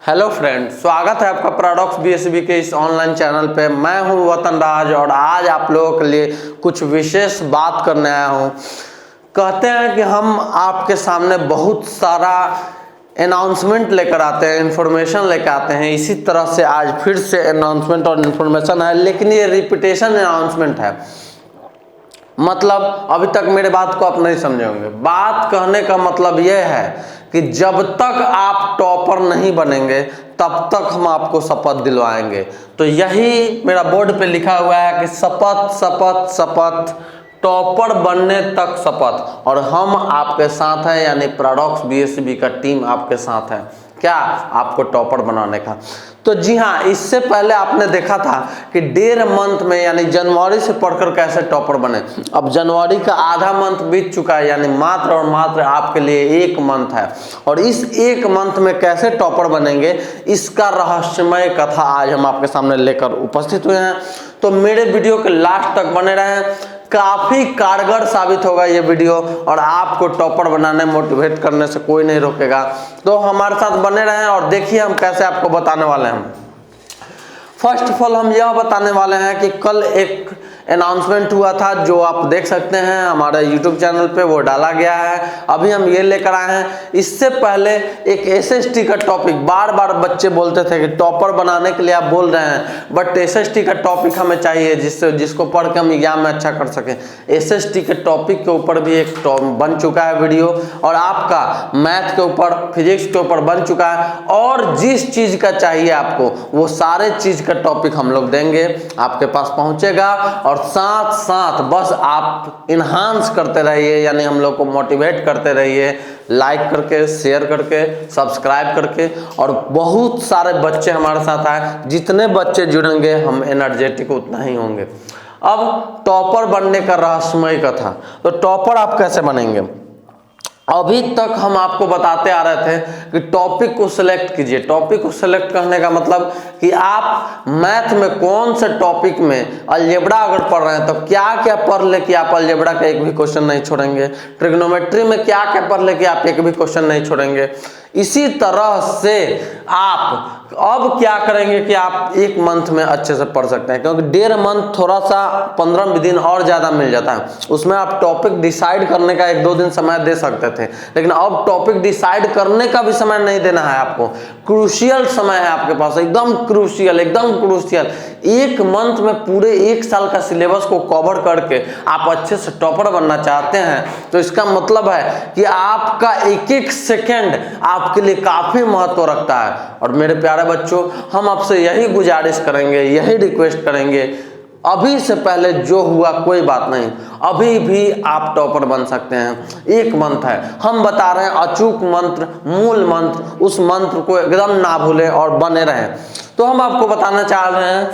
Hello friend, स्वागत है आपका पैराडॉक्स बीएसबी के इस ऑनलाइन चैनल पे। मैं हूं वतन राज और आज आप लोगों के लिए कुछ विशेष बात करने आया हूं। कहते हैं कि हम आपके सामने बहुत सारा अनाउंसमेंट लेकर आते हैं, इन्फॉर्मेशन लेकर आते हैं। इसी तरह से आज फिर से अनाउंसमेंट और इन्फॉर्मेशन है, लेकिन ये रिपीटेशन अनाउंसमेंट है। मतलब अभी तक मेरे बात को आप नहीं समझे होंगे। बात कहने का मतलब यह है कि जब तक आप टॉपर नहीं बनेंगे तब तक हम आपको शपथ दिलवाएंगे। तो यही मेरा बोर्ड पे लिखा हुआ है कि शपथ शपथ शपथ, टॉपर बनने तक शपथ। और हम आपके साथ हैं, यानी पैराडॉक्स बीएसबी का टीम आपके साथ है। क्या? आपको टॉपर बनाने का। तो जी हाँ, इससे पहले आपने देखा था कि 1.5 मंथ में यानी जनवरी से पढ़कर कैसे टॉपर बने। अब जनवरी का आधा मंथ बीत चुका है, यानी मात्र और मात्र आपके लिए 1 मंथ है। और इस 1 मंथ में कैसे टॉपर बनेंगे, इसका रहस्यमय कथा आज हम आपके सामने लेकर उपस्थित हुए हैं। तो मेरे वीडियो के लास्ट तक बने रहें, काफी कारगर साबित होगा ये वीडियो और आपको टॉपर बनाने मोटिवेट करने से कोई नहीं रोकेगा। तो हमारे साथ बने रहें और देखिए हम कैसे आपको बताने वाले हैं। फर्स्ट ऑफ ऑल हम यह बताने वाले हैं कि कल एक अनाउंसमेंट हुआ था, जो आप देख सकते हैं हमारे यूट्यूब चैनल पे, वो डाला गया है। अभी हम ये लेकर आए हैं। इससे पहले एक एसएसटी का टॉपिक, बार बार बच्चे बोलते थे कि टॉपर बनाने के लिए आप बोल रहे हैं, बट एसएसटी का टॉपिक हमें चाहिए जिसको पढ़ के हम एग्जाम में अच्छा कर सकें। एसएसटी के टॉपिक के ऊपर भी एक बन चुका है वीडियो, और आपका मैथ के ऊपर, फिजिक्स के ऊपर बन चुका है। और जिस चीज का चाहिए आपको, वो सारे चीज का टॉपिक हम लोग देंगे, आपके पास पहुंचेगा। और साथ साथ बस आप इन्हांस करते रहिए, यानी हम लोग को मोटिवेट करते रहिए, लाइक करके, शेयर करके, सब्सक्राइब करके। और बहुत सारे बच्चे हमारे साथ आए, जितने बच्चे जुड़ेंगे हम एनर्जेटिक उतना ही होंगे। अब टॉपर बनने का रहस्यमय कथा। तो टॉपर आप कैसे बनेंगे? अभी तक हम आपको बताते आ रहे थे कि टॉपिक को सिलेक्ट कीजिए। टॉपिक को सिलेक्ट करने का मतलब कि आप मैथ में कौन से टॉपिक में, अलजेब्रा अगर पढ़ रहे हैं तो क्या क्या पढ़ ले कि आप अलजेब्रा का एक भी क्वेश्चन नहीं छोड़ेंगे। ट्रिग्नोमेट्री में क्या क्या पढ़ ले कि आप एक भी क्वेश्चन नहीं छोड़ेंगे। इसी तरह से आप अब क्या करेंगे कि आप 1 मंथ में अच्छे से पढ़ सकते हैं, क्योंकि 1.5 मंथ थोड़ा सा 15 दिन और ज्यादा मिल जाता है। उसमें आप टॉपिक डिसाइड करने का 1-2 दिन समय दे सकते थे, लेकिन अब टॉपिक डिसाइड करने का भी समय नहीं देना है आपको। क्रूशियल समय है आपके पास, एकदम क्रूशियल, एकदम क्रूशियल। 1 मंथ में पूरे 1 साल का सिलेबस को कवर करके आप अच्छे से टॉपर बनना चाहते हैं, तो इसका मतलब है कि आपका एक एक सेकेंड आपके लिए काफी महत्व रखता है। और मेरे प्यारे बच्चों, हम आपसे यही गुजारिश करेंगे, यही रिक्वेस्ट करेंगे, अभी से पहले जो हुआ कोई बात नहीं, अभी भी आप टॉपर बन सकते हैं। 1 मंथ है, हम बता रहे हैं अचूक मंत्र, मूल मंत्र, उस मंत्र को एकदम ना भूलें और बने रहें। तो हम आपको बताना चाह रहे हैं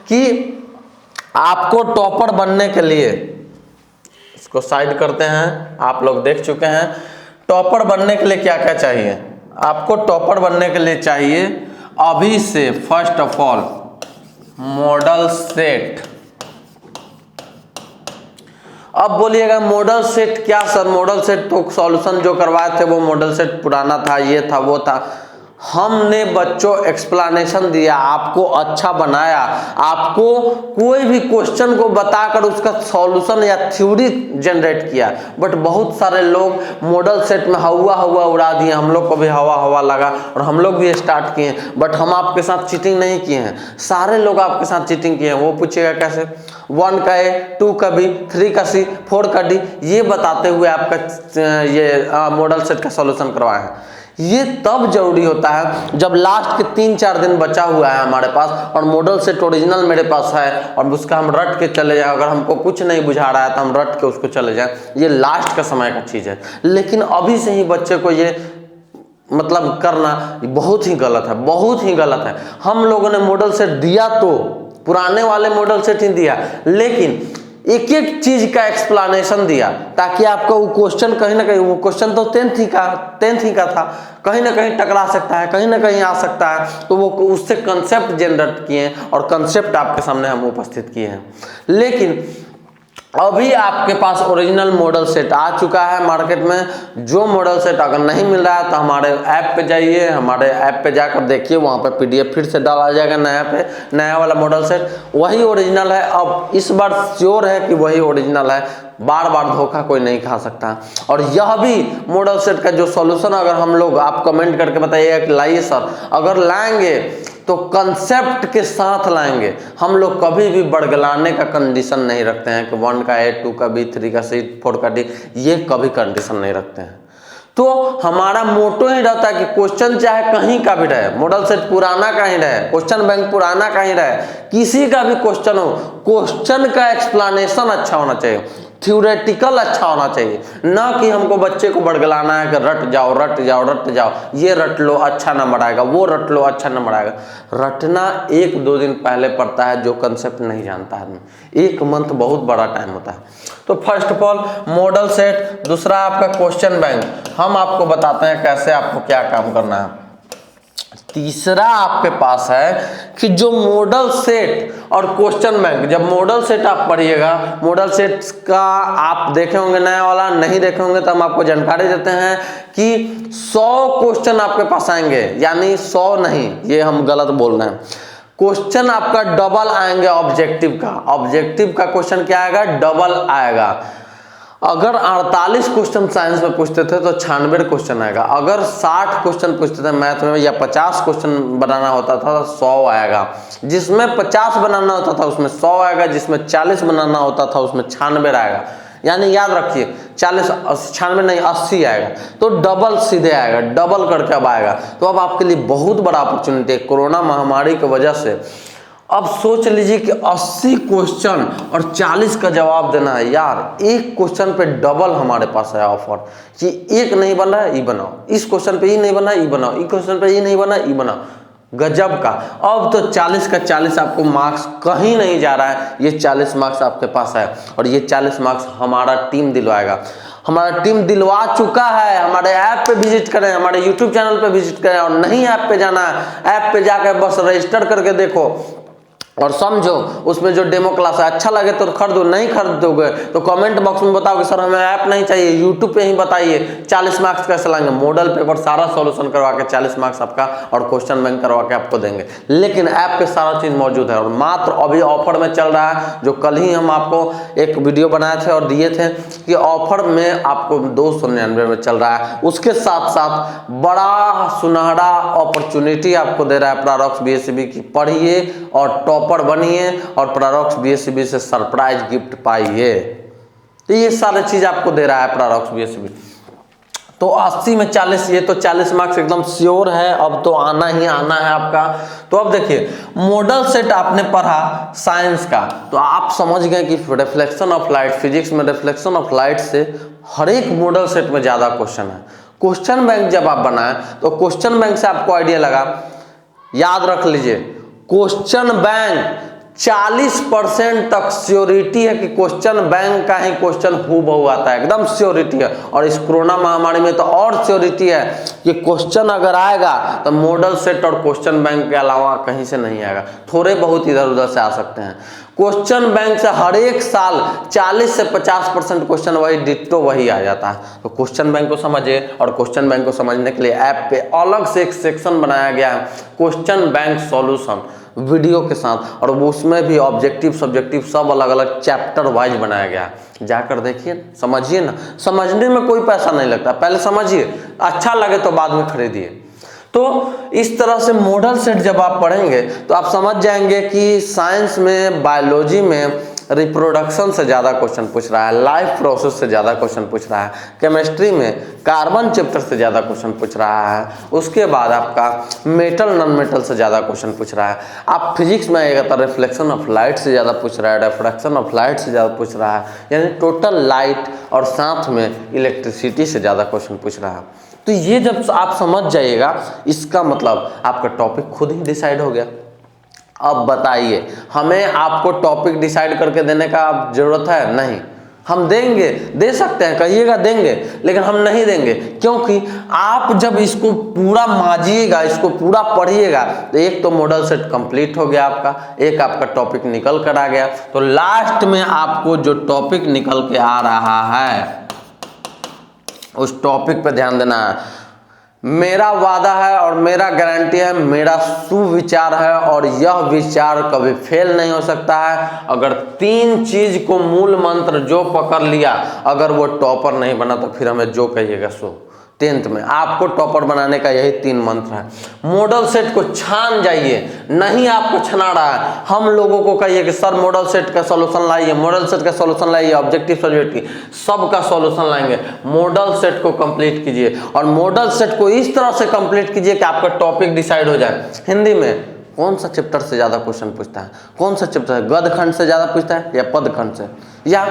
कि आपको टॉपर बनने के लिए, इसको साइड करते हैं, आप लोग देख चुके हैं टॉपर बनने के लिए क्या क्या चाहिए। आपको टॉपर बनने के लिए चाहिए अभी से first of all model set. अब बोलिएगा मॉडल सेट क्या सर? मॉडल सेट तो सॉल्यूशन जो करवाए थे वो मॉडल सेट पुराना था, ये था वो था। हमने बच्चों एक्सप्लेनेशन दिया, आपको अच्छा बनाया, आपको कोई भी क्वेश्चन को बताकर उसका सॉल्यूशन या थ्योरी जनरेट किया। बट बहुत सारे लोग मॉडल सेट में हवा हवा उड़ा दिए, हम लोग को भी हवा हवा लगा और हम लोग भी स्टार्ट किए। बट हम आपके साथ चीटिंग नहीं किए हैं, सारे लोग आपके साथ चीटिंग किए हैं। वो पूछेगा कैसे? 1 का A, 2 का B, 3 का C, 4 का D, ये बताते हुए आपका ये मॉडल सेट का सॉल्यूशन करवाए हैं। ये तब जरूरी होता है जब लास्ट के 3-4 दिन बचा हुआ है हमारे पास और मॉडल सेट ओरिजिनल मेरे पास है और उसका हम रट के चले जाए। अगर हमको कुछ नहीं बुझा रहा है तो हम रट के उसको चले जाए, ये लास्ट का समय का चीज़ है। लेकिन अभी से ही बच्चे को ये मतलब करना बहुत ही गलत है, बहुत ही गलत है। हम लोगों ने मॉडल सेट दिया तो पुराने वाले मॉडल सेट ही दिया, लेकिन एक एक चीज का एक्सप्लेनेशन दिया ताकि आपका वो क्वेश्चन कहीं ना कहीं, वो क्वेश्चन तो 10th ही का था, कहीं ना कहीं टकरा सकता है, कहीं ना कहीं आ सकता है। तो वो उससे कंसेप्ट जनरेट किए और कंसेप्ट आपके सामने हम उपस्थित किए हैं। लेकिन अभी आपके पास ओरिजिनल मॉडल सेट आ चुका है मार्केट में। जो मॉडल सेट अगर नहीं मिल रहा है तो हमारे ऐप पे जाइए, हमारे ऐप पे जाकर देखिए, वहाँ पे PDF फिर से डाला जाएगा नया वाला मॉडल सेट, वही ओरिजिनल है। अब इस बार श्योर है कि वही ओरिजिनल है, बार बार धोखा कोई नहीं खा सकता। और यह भी मॉडल सेट का जो सॉल्यूशन अगर हम लोग, आप कमेंट करके बताइए कि लाइए सर, अगर लाएंगे तो कंसेप्ट के साथ लाएंगे। हम लोग कभी भी बड़गलाने का कंडीशन नहीं रखते हैं कि 1 का A, 2 का B, 3 का C, 4 का D, ये कभी कंडीशन नहीं रखते हैं। तो हमारा मोटो ही रहता है कि क्वेश्चन चाहे कहीं का भी रहे, मॉडल सेट पुराना का ही रहे, क्वेश्चन बैंक पुराना का ही रहे, किसी का भी क्वेश्चन हो, क्वेश्चन का एक्सप्लेनेशन अच्छा होना चाहिए, थ्योरेटिकल अच्छा होना चाहिए, ना कि हमको बच्चे को बड़गलाना है कि रट जाओ रट जाओ रट जाओ, ये रट लो अच्छा नंबर आएगा, वो रट लो अच्छा नंबर आएगा। रटना 1-2 दिन पहले पड़ता है, जो कंसेप्ट नहीं जानता है, 1 मंथ बहुत बड़ा टाइम होता है। तो first of all model set, दूसरा आपका क्वेश्चन बैंक, हम आपको बताते हैं कैसे आपको क्या काम करना है। तीसरा आपके पास है कि जो मॉडल सेट और क्वेश्चन बैंक, जब मॉडल सेट आप पढ़िएगा, मॉडल सेट का आप देखे होंगे नया वाला, नहीं देखे होंगे तो हम आपको जानकारी देते हैं कि 100 क्वेश्चन आपके पास आएंगे, यानी 100 नहीं, ये हम गलत बोल रहे हैं, क्वेश्चन आपका डबल आएंगे ऑब्जेक्टिव का। ऑब्जेक्टिव का क्वेश्चन क्या आएगा? डबल आएगा। अगर 48 क्वेश्चन साइंस में पूछते थे तो 96 क्वेश्चन आएगा। अगर 60 क्वेश्चन पूछते थे मैथ में या 50 क्वेश्चन बनाना होता था तो 100 आएगा। जिसमें 50 बनाना होता था उसमें 100 आएगा, जिसमें 40 बनाना होता था उसमें 96 आएगा। यानी याद रखिए 40 96 नहीं 80 आएगा, तो डबल सीधे आएगा, डबल करके अब आएगा। तो अब आपके लिए बहुत बड़ा अपॉर्चुनिटी है। कोरोना महामारी की वजह से अब सोच लीजिए कि 80 क्वेश्चन और 40 का जवाब देना है यार। एक क्वेश्चन पे डबल हमारे पास है ऑफर कि एक नहीं बन रहा है ये बनाओ, इस क्वेश्चन पे ये नहीं बना ये बनाओ, इस क्वेश्चन पे ये नहीं बना ये बनाओ। गजब का। अब तो 40 का 40 आपको मार्क्स कहीं नहीं जा रहा है, ये 40 मार्क्स आपके पास है और ये 40 मार्क्स हमारा टीम दिलवाएगा। हमारा टीम दिलवा चुका है। हमारे ऐप पे विजिट करें, हमारे यूट्यूब चैनल पे विजिट करें, और नहीं ऐप पे जाना है, ऐप पे जाकर बस रजिस्टर करके देखो और समझो। उसमें जो डेमो क्लास है अच्छा लगे तो खरीदो, नहीं खरीदोगे तो कमेंट बॉक्स में बताओ कि सर हमें ऐप नहीं चाहिए, यूट्यूब पे ही बताइए। 40 मार्क्स कैसे लाएंगे? मॉडल पेपर सारा सॉल्यूशन करवा के 40 मार्क्स आपका और क्वेश्चन बैंक करवा के आपको देंगे। लेकिन ऐप पे सारा चीज मौजूद है और मात्र अभी ऑफर में चल रहा है, जो कल ही हम आपको एक वीडियो बनाए थे और दिए थे कि ऑफर में आपको 299 में चल रहा है। उसके साथ साथ बड़ा सुनहरा अपॉर्चुनिटी आपको दे रहा है प्रारॉक्स BSCB की। पढ़िए और टॉपर बनिए और प्रारॉक्स BSCB से सरप्राइज गिफ्ट पाइए। तो ये सारी चीज आपको दे रहा है प्रारॉक्स BSCB। तो 80 में 40, ये तो 40 मार्क्स एकदम श्योर है, अब तो आना ही आना है आपका। तो अब देखिए मॉडल सेट आपने पढ़ा साइंस का, तो आप समझ गए कि रिफ्लेक्शन ऑफ लाइट, फिजिक्स में रिफ्लेक्शन ऑफ लाइट से हर एक मॉडल सेट में ज्यादा क्वेश्चन है। क्वेश्चन बैंक जब आप बनाए तो क्वेश्चन बैंक से आपको आइडिया लगा, याद रख लीजिए क्वेश्चन बैंक 40% तक श्योरिटी है कि क्वेश्चन बैंक का ही क्वेश्चन हूबहू आता है, एकदम श्योरिटी है। और इस कोरोना महामारी में तो और श्योरिटी है कि क्वेश्चन अगर आएगा तो मॉडल सेट और क्वेश्चन बैंक के अलावा कहीं से नहीं आएगा, थोड़े बहुत इधर उधर से आ सकते हैं। क्वेश्चन बैंक से हर एक साल 40 से 50% क्वेश्चन वही डिट्टो वही आ जाता है। तो क्वेश्चन बैंक को समझिए, और क्वेश्चन बैंक को समझने के लिए ऐप पे अलग से एक सेक्शन बनाया गया है क्वेश्चन बैंक सॉल्यूशन वीडियो के साथ, और उसमें भी ऑब्जेक्टिव सब्जेक्टिव सब अलग अलग चैप्टर वाइज बनाया गया है। जाकर देखिए, समझिए ना, समझने में कोई पैसा नहीं लगता, पहले समझिए, अच्छा लगे तो बाद में खरीदिए। तो इस तरह से मॉडल सेट जब आप पढ़ेंगे तो आप समझ जाएंगे कि साइंस में, बायोलॉजी में रिप्रोडक्शन से ज़्यादा क्वेश्चन पूछ रहा है, लाइफ प्रोसेस से ज़्यादा क्वेश्चन पूछ रहा है, केमिस्ट्री में कार्बन चैप्टर से ज़्यादा क्वेश्चन पूछ रहा है, उसके बाद आपका मेटल नॉन मेटल से ज़्यादा क्वेश्चन पूछ रहा है। आप फिजिक्स में आएगा तो रिफ्लेक्शन ऑफ लाइट से ज़्यादा पूछ रहा है, रिफ्रैक्शन ऑफ लाइट से ज़्यादा पूछ रहा है, यानी टोटल लाइट और साथ में इलेक्ट्रिसिटी से ज़्यादा क्वेश्चन पूछ रहा है। तो ये जब आप समझ जाइएगा, इसका मतलब आपका टॉपिक खुद ही डिसाइड हो गया। अब बताइए, हमें आपको टॉपिक डिसाइड करके देने का जरूरत है? नहीं, हम देंगे, दे सकते हैं, कहिएगा देंगे, लेकिन हम नहीं देंगे, क्योंकि आप जब इसको पूरा माजिएगा, इसको पूरा पढ़िएगा, तो एक तो मॉडल सेट कंप्लीट हो गया आपका, एक आपका टॉपिक निकल कर आ गया। तो लास्ट में आपको जो टॉपिक निकल के आ रहा है उस टॉपिक पे ध्यान देना है। मेरा वादा है और मेरा गारंटी है, मेरा सुविचार है और यह विचार कभी फेल नहीं हो सकता है। अगर 3 चीज को मूल मंत्र जो पकड़ लिया, अगर वो टॉपर नहीं बना तो फिर हमें जो कहिएगा सो। 10th में आपको टॉपर बनाने का यही 3 मंत्र है। मॉडल सेट को छान जाइए, नहीं आपको छना रहा है। हम लोगों को कहिए कि सर मॉडल सेट का सॉल्यूशन लाइए, मॉडल सेट का सॉल्यूशन लाइए, ऑब्जेक्टिव सब्जेक्टिव सब का सॉल्यूशन लाएंगे। मॉडल सेट को कंप्लीट कीजिए और मॉडल सेट को इस तरह से कंप्लीट कीजिए कि आपका टॉपिक डिसाइड हो जाए। हिंदी में कौन सा चैप्टर से ज़्यादा क्वेश्चन पूछता है, कौन सा चैप्टर है, गद्य खंड से ज़्यादा पूछता है या पद खंड से, या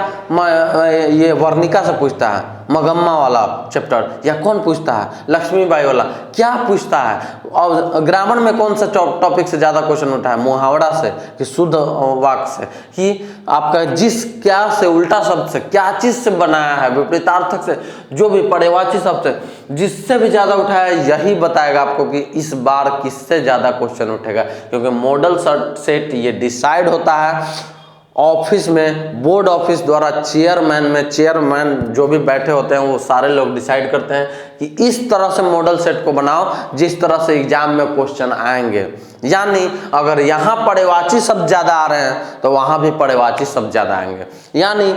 ये वर्णिका से पूछता है, मगम्मा वाला चैप्टर, या कौन पूछता है, लक्ष्मीबाई वाला, क्या पूछता है। और ग्रामर में कौन सा टॉपिक से ज़्यादा क्वेश्चन उठा है, मुहावरा से कि शुद्ध वाक्य से, कि आपका जिस क्या से उल्टा शब्द से, क्या चीज़ से बनाया है, विपरीतार्थक से, जो भी पर्यायवाची शब्द से, जिससे भी ज़्यादा उठाया यही बताएगा आपको कि इस बार किससे ज़्यादा क्वेश्चन उठेगा। क्योंकि मॉडल सेट ये डिसाइड होता है ऑफिस में, बोर्ड ऑफिस द्वारा चेयरमैन जो भी बैठे होते हैं वो सारे लोग डिसाइड करते हैं कि इस तरह से मॉडल सेट को बनाओ जिस तरह से एग्जाम में क्वेश्चन आएंगे। यानी अगर यहाँ पर्यायवाची शब्द ज़्यादा आ रहे हैं तो वहाँ भी पर्यायवाची शब्द ज़्यादा आएंगे। यानी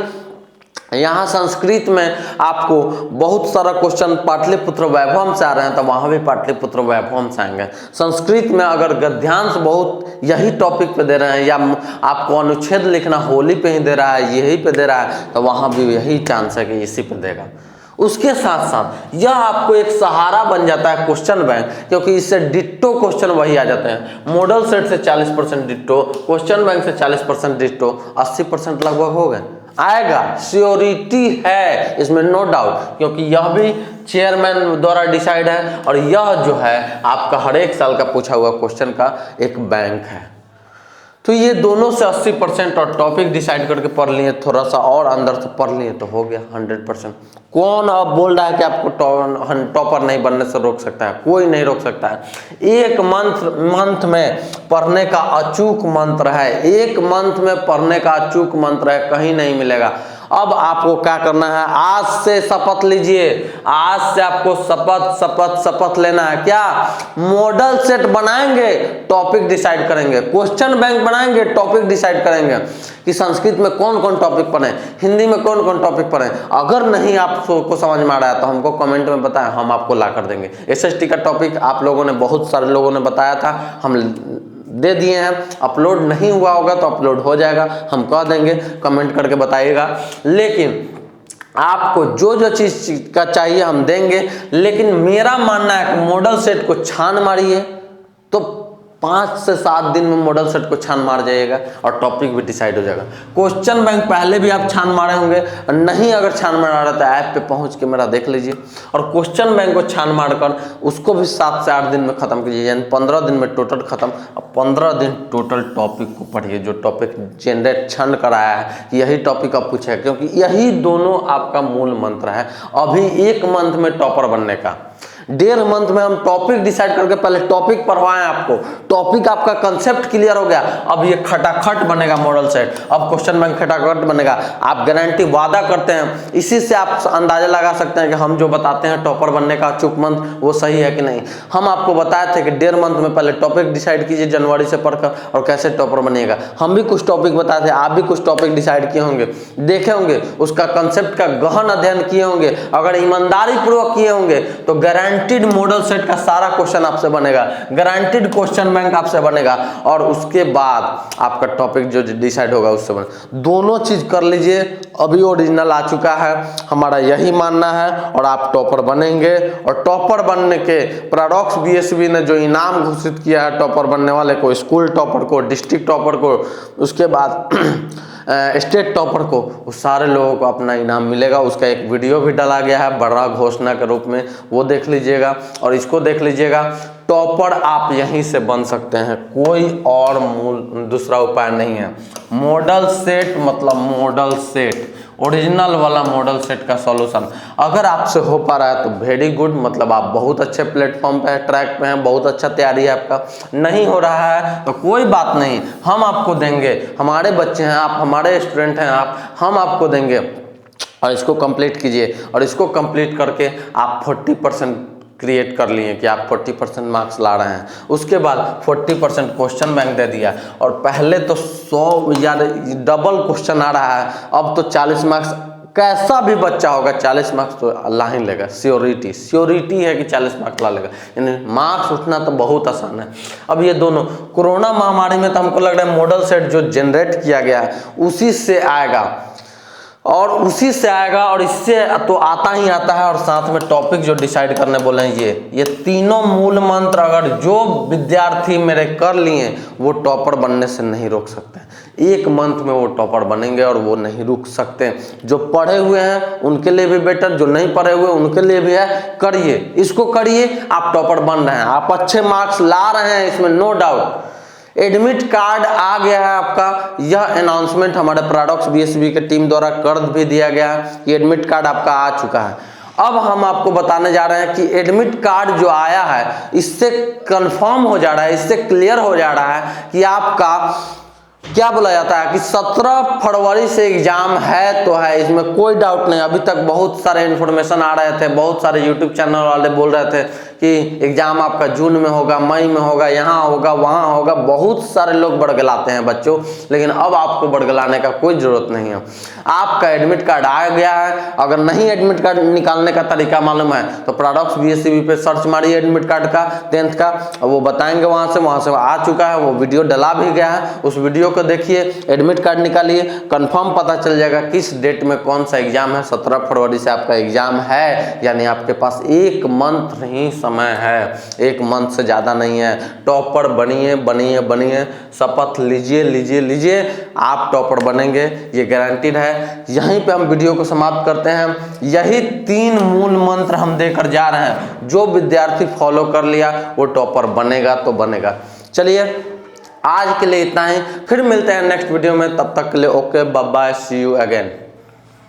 यहाँ संस्कृत में आपको बहुत सारा क्वेश्चन पाटलिपुत्र वैभवम से आ रहे हैं तो वहाँ भी पाटलिपुत्र वैभवम से आएंगे। संस्कृत में अगर गद्यांश बहुत यही टॉपिक पे दे रहे हैं, या आपको अनुच्छेद लिखना होली पे ही दे रहा है, यही पे दे रहा है, तो वहाँ भी यही चांस है कि इसी पे देगा। उसके साथ साथ यह आपको एक सहारा बन जाता है क्वेश्चन बैंक, क्योंकि इससे डिट्टो क्वेश्चन वही आ जाते हैं। मॉडल सेट से 40% डिट्टो, क्वेश्चन बैंक से 40% डिट्टो, 80% लगभग हो गए, आएगा, श्योरिटी है इसमें, नो डाउट, क्योंकि यह भी चेयरमैन द्वारा डिसाइड है और यह जो है आपका हर एक साल का पूछा हुआ क्वेश्चन का एक बैंक है। तो ये दोनों से 80% और टॉपिक डिसाइड करके पढ़ लिए, थोड़ा सा और अंदर से पढ़ लिए तो हो गया 100%। कौन अब बोल रहा है कि आपको टॉपर नहीं बनने से रोक सकता है? कोई नहीं रोक सकता है। एक मंथ में पढ़ने का अचूक मंत्र है, एक मंथ में पढ़ने का अचूक मंत्र है, कहीं नहीं मिलेगा। अब आपको क्या करना है, आज से शपथ लीजिए, आज से आपको शपथ लेना है। क्या? मॉडल सेट बनाएंगे, टॉपिक डिसाइड करेंगे, क्वेश्चन बैंक बनाएंगे, टॉपिक डिसाइड करेंगे कि संस्कृत में कौन कौन टॉपिक पढ़ें, हिंदी में कौन कौन टॉपिक पढ़ें। अगर नहीं आपको समझ में आ रहा है तो हमको कमेंट में बताएं, हम आपको ला कर देंगे। एसएसटी का टॉपिक आप लोगों ने, बहुत सारे लोगों ने बताया था, हम दे दिए हैं। अपलोड नहीं हुआ होगा तो अपलोड हो जाएगा, हम कह देंगे, कमेंट करके बताइएगा। लेकिन आपको जो जो चीज़ का चाहिए हम देंगे, लेकिन मेरा मानना है कि मॉडल सेट को छान मारिए तो 5 से 7 दिन में मॉडल सेट को छान मार जाइएगा और टॉपिक भी डिसाइड हो जाएगा। क्वेश्चन बैंक पहले भी आप छान मारे होंगे, नहीं अगर छान मारा रहा तो ऐप पे पहुंच के मेरा देख लीजिए, और क्वेश्चन बैंक को छान मारकर उसको भी 7 से 8 दिन में खत्म कीजिए, यानी 15 दिन में टोटल खत्म। अब 15 दिन टोटल टॉपिक को पढ़िए, जो टॉपिक जनरेट छंद कराया है यही टॉपिक आप पूछे, क्योंकि यही दोनों आपका मूल मंत्र है। अभी 1 मंथ में टॉपर बनने का, 1.5 मंथ में हम टॉपिक डिसाइड करके पहले टॉपिक पढ़वाएं आपको, टॉपिक आपका कंसेप्ट क्लियर हो गया, अब ये खटाखट बनेगा मॉडल सेट, अब क्वेश्चन बैंक खटाखट बनेगा। आप गारंटी वादा करते हैं, इसी से आप अंदाजा लगा सकते हैं कि हम जो बताते हैं टॉपर बनने का अचूक मंथ वो सही है कि नहीं। हम आपको बताए थे कि 1.5 मंथ में पहले टॉपिक डिसाइड कीजिए जनवरी से पढ़कर, और कैसे टॉपर बनिएगा। हम भी कुछ टॉपिक बताए थे, आप भी कुछ टॉपिक डिसाइड किए होंगे, देखे होंगे, उसका कंसेप्ट का गहन अध्ययन किए होंगे। अगर ईमानदारी पूर्वक किए होंगे तो गारंटेड मॉडल सेट का सारा क्वेश्चन आपसे बनेगा, गारंटेड क्वेश्चन बैंक आपसे बनेगा, और उसके बाद आपका टॉपिक जो डिसाइड होगा उससे बने। दोनों चीज कर लीजिए, अभी ओरिजिनल आ चुका है, हमारा यही मानना है, और आप टॉपर बनेंगे। और टॉपर बनने के पैराडॉक्स बीएसवी ने जो इनाम घोषित किया है टॉपर बनने वाले को, स्कूल टॉपर को, डिस्ट्रिक्ट टॉपर को, उसके बाद स्टेट टॉपर को, उस सारे लोगों को अपना इनाम मिलेगा। उसका एक वीडियो भी डाला गया है बड़ा घोषणा के रूप में, वो देख लीजिएगा और इसको देख लीजिएगा। टॉपर आप यहीं से बन सकते हैं, कोई और दूसरा उपाय नहीं है। मॉडल सेट मतलब मॉडल सेट, ओरिजिनल वाला मॉडल सेट का सॉल्यूशन। अगर आपसे हो पा रहा है तो वेरी गुड, मतलब आप बहुत अच्छे प्लेटफॉर्म पे हैं, ट्रैक पे हैं, बहुत अच्छा तैयारी है आपका। नहीं हो रहा है तो कोई बात नहीं, हम आपको देंगे, हमारे बच्चे हैं आप, हमारे स्टूडेंट हैं आप, हम आपको देंगे और इसको कंप्लीट कीजिए। और इसको कंप्लीट करके आप 40% क्रिएट कर लिए कि आप 40% मार्क्स ला रहे हैं। उसके बाद 40% क्वेश्चन बैंक दे दिया, और पहले तो 100 या डबल क्वेश्चन आ रहा है, अब तो 40 मार्क्स। कैसा भी बच्चा होगा 40 मार्क्स तो ला ही लेगा, श्योरिटी है कि 40 मार्क्स ला लेगा। यानी मार्क्स उठना तो बहुत आसान है। अब ये दोनों कोरोना महामारी में तो हमको लग रहा है मॉडल सेट जो जनरेट किया गया है उसी से आएगा, और उसी से आएगा, और इससे तो आता ही आता है। और साथ में टॉपिक जो डिसाइड करने बोले हैं ये तीनों मूल मंत्र अगर जो विद्यार्थी मेरे कर लिए वो टॉपर बनने से नहीं रोक सकते। एक मंथ में वो टॉपर बनेंगे और वो नहीं रुक सकते। जो पढ़े हुए हैं उनके लिए भी बेटर, जो नहीं पढ़े हुए उनके लिए भी है। करिए, इसको करिए, आप टॉपर बन रहे हैं, आप अच्छे मार्क्स ला रहे हैं, इसमें नो डाउट। एडमिट कार्ड आ गया है आपका, यह अनाउंसमेंट हमारे पैराडॉक्स बीएसबी के टीम द्वारा कर भी दिया गया है कि एडमिट कार्ड आपका आ चुका है। अब हम आपको बताने जा रहे हैं कि एडमिट कार्ड जो आया है इससे कंफर्म हो जा रहा है, इससे क्लियर हो जा रहा है कि आपका क्या बोला जाता है कि 17 फरवरी से एग्जाम है तो है, इसमें कोई डाउट नहीं। अभी तक बहुत सारे इन्फॉर्मेशन आ रहे थे, बहुत सारे यूट्यूब चैनल वाले बोल रहे थे कि एग्जाम आपका जून में होगा, मई में होगा, यहाँ होगा, वहाँ होगा। बहुत सारे लोग बड़गलाते हैं बच्चों, लेकिन अब आपको बड़गलाने का कोई ज़रूरत नहीं है। आपका एडमिट कार्ड आ गया है। अगर नहीं एडमिट कार्ड निकालने का तरीका मालूम है तो पैराडॉक्स बीएसबी पे सर्च मारिए एडमिट कार्ड का 10th का, वो बताएंगे वहाँ से आ चुका है, वो वीडियो डला भी गया है। उस वीडियो को देखिए, एडमिट कार्ड निकालिए, कंफर्म पता चल जाएगा किस डेट में कौन सा एग्जाम है। 17 फरवरी से आपका एग्जाम है, यानी आपके पास 1 मंथ ही समय है, 1 मंथ से ज़्यादा नहीं है। टॉपर बनिए बनिए बनिए, शपथ लीजिए, आप टॉपर बनेंगे, ये गारंटीड है। यहीं पे हम वीडियो को समाप्त करते हैं। यही 3 मूल मंत्र हम देकर जा रहे हैं, जो विद्यार्थी फॉलो कर लिया वो टॉपर बनेगा तो बनेगा। चलिए आज के लिए इतना ही, फिर मिलते हैं नेक्स्ट वीडियो में, तब तक के लिए okay, bye bye, see you again.